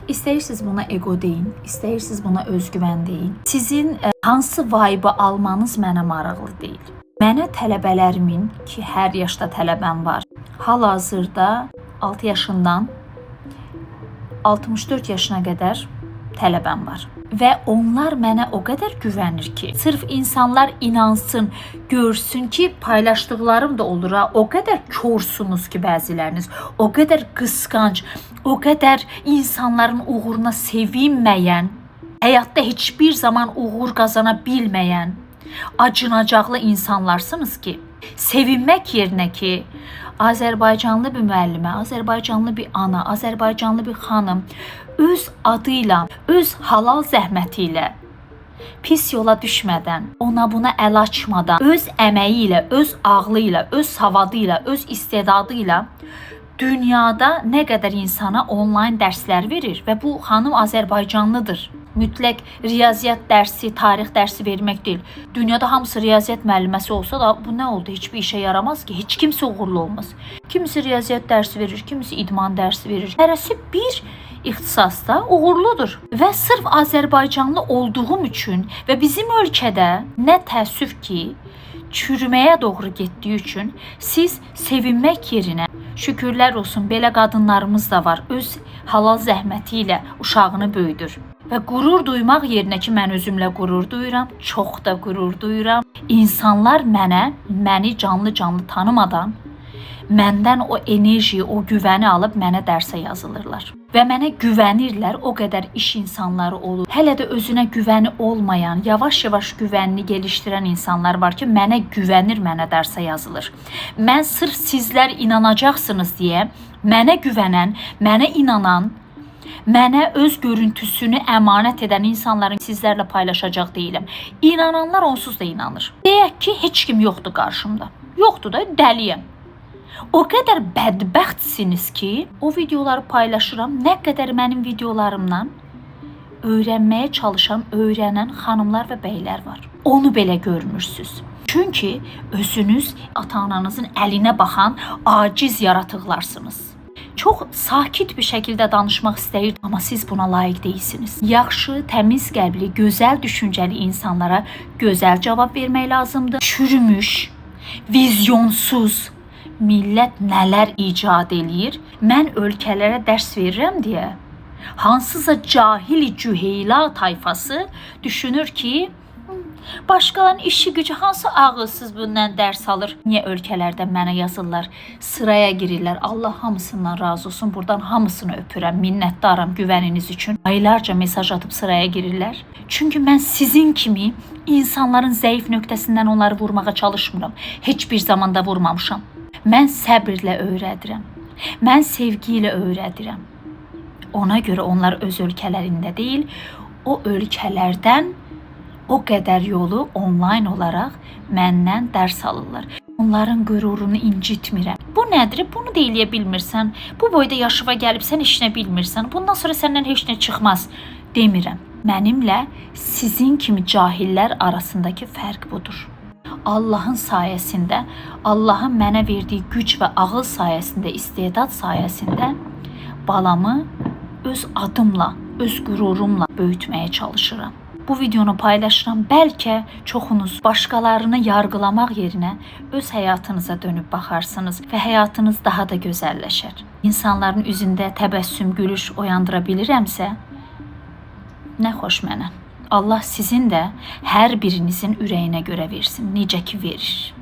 İstəyirsiniz buna ego deyin, istəyirsiniz buna özgüvən deyin. Sizin hansı vibe almanız mənə maraqlı deyil. Mənə tələbələrimin, ki hər yaşda tələbəm var, hal-hazırda 6 yaşından 64 yaşına qədər tələbəm var. Və onlar mənə o qədər güvənir ki, sırf insanlar inansın, görsün ki, paylaşdıqlarım da olur ha. O qədər korsunuz ki bəziləriniz, o qədər qısqanc, o qədər insanların uğuruna sevinməyən, həyatda heç bir zaman uğur qazana bilməyən, acınacaqlı insanlarsınız ki, sevinmək yerinə ki, Azərbaycanlı bir müəllimə, Azərbaycanlı bir ana, Azərbaycanlı bir xanım öz adıyla, öz halal zəhməti ilə pis yola düşmədən, ona buna əl açmadan, öz əməyi ilə, öz ağlı ilə, öz savadı ilə, öz istedadı ilə dünyada nə qədər insana onlayn dərslər verir və bu xanım Azərbaycanlıdır. Mütləq riyaziyyat dərsi, tarix dərsi vermək deyil. Dünyada hamısı riyaziyyat müəlliməsi olsa da bu nə oldu? Heç bir işə yaramaz ki. Heç kimsə uğurlu olmaz. Kimisi riyaziyyat dərsi verir, kimisi idman dərsi verir. Hərəsi bir ixtisasda uğurludur. Və sırf Azərbaycanlı olduğum üçün və bizim ölkədə nə təəssüf ki, çürüməyə doğru getdiyi üçün siz sevinmək yerinə şükürlər olsun belə qadınlarımız da var. Öz halal zəhməti ilə uşağını böyüdür. Və qürur duymaq yerinə ki, mən özümlə qürur duyuram, çox da qürur duyuram. İnsanlar məni canlı-canlı tanımadan məndən o enerjiyi, o güvəni alıb mənə dərsə yazılırlar. Və mənə güvənirlər, o qədər iş insanları olur. Hələ də özünə güvəni olmayan, yavaş-yavaş güvənini geliştirən insanlar var ki, mənə güvənir, mənə dərsə yazılır. Mən sırf sizlər inanacaqsınız deyə mənə güvənən, mənə inanan, mənə öz görüntüsünü əmanət edən insanların sizlərlə paylaşacaq deyiləm. İnananlar onsuz da inanır. Deyək ki, heç kim yoxdur qarşımda. Yoxdur da, dəliyəm. O qədər bədbəxtsiniz ki, o videoları paylaşıram. Nə qədər mənim videolarımdan öyrənməyə çalışan, öyrənən xanımlar və bəylər var. Onu belə görmürsünüz. Çünki özünüz ata-ananızın əlinə baxan aciz yaratıqlarsınız. Çox sakit bir şəkildə danışmaq istəyirdim, amma siz buna layiq deyilsiniz. Yaxşı, təmiz qəlbli, gözəl düşüncəli insanlara gözəl cavab vermək lazımdır. Çürümüş, vizyonsuz millət nələr icad eləyir? Mən ölkələrə dərs verirəm deyə hansısa cahil cüheyla tayfası düşünür ki, başqalarının işi gücü hansı ağılsız bundan dərs alır. Niyə ölkələrdə mənə yazırlar, sıraya girirlər. Allah hamısından razı olsun. Buradan hamısını öpürəm, minnətdaram güvəniniz üçün. Aylarca mesaj atıb sıraya girirlər. Çünki mən sizin kimi insanların zəif nöqtəsindən onları vurmağa çalışmıram. Heç bir zamanda vurmamışam. Mən səbirlə öyrədirəm. Mən sevgi ilə öyrədirəm. Ona görə onlar öz ölkələrində deyil, o ölkələrdən o qədər yolu onlayn olaraq məndən dərs alırlar. Onların qürurunu incitmirəm. Bu nədir? Bunu da eləyə bilmirsən. Bu boyda yaşıva gəlibsən, heç nə bilmirsən. Bundan sonra səndən heç nə çıxmaz demirəm. Mənimlə sizin kimi cahillər arasındakı fərq budur. Allahın sayəsində, Allahın mənə verdiyi güc və ağıl sayəsində, istedad sayəsində balamı öz adımla, öz qürurumla böyütməyə çalışıram. Bu videonu paylaşıram. Bəlkə çoxunuz başqalarını yargılamaq yerinə öz həyatınıza dönüb baxarsınız və həyatınız daha da gözəlləşər. İnsanların üzündə təbəssüm, gülüş oyandıra bilirəmsə, nə xoş mənə. Allah sizin də hər birinizin ürəyinə görə versin, necə ki verir.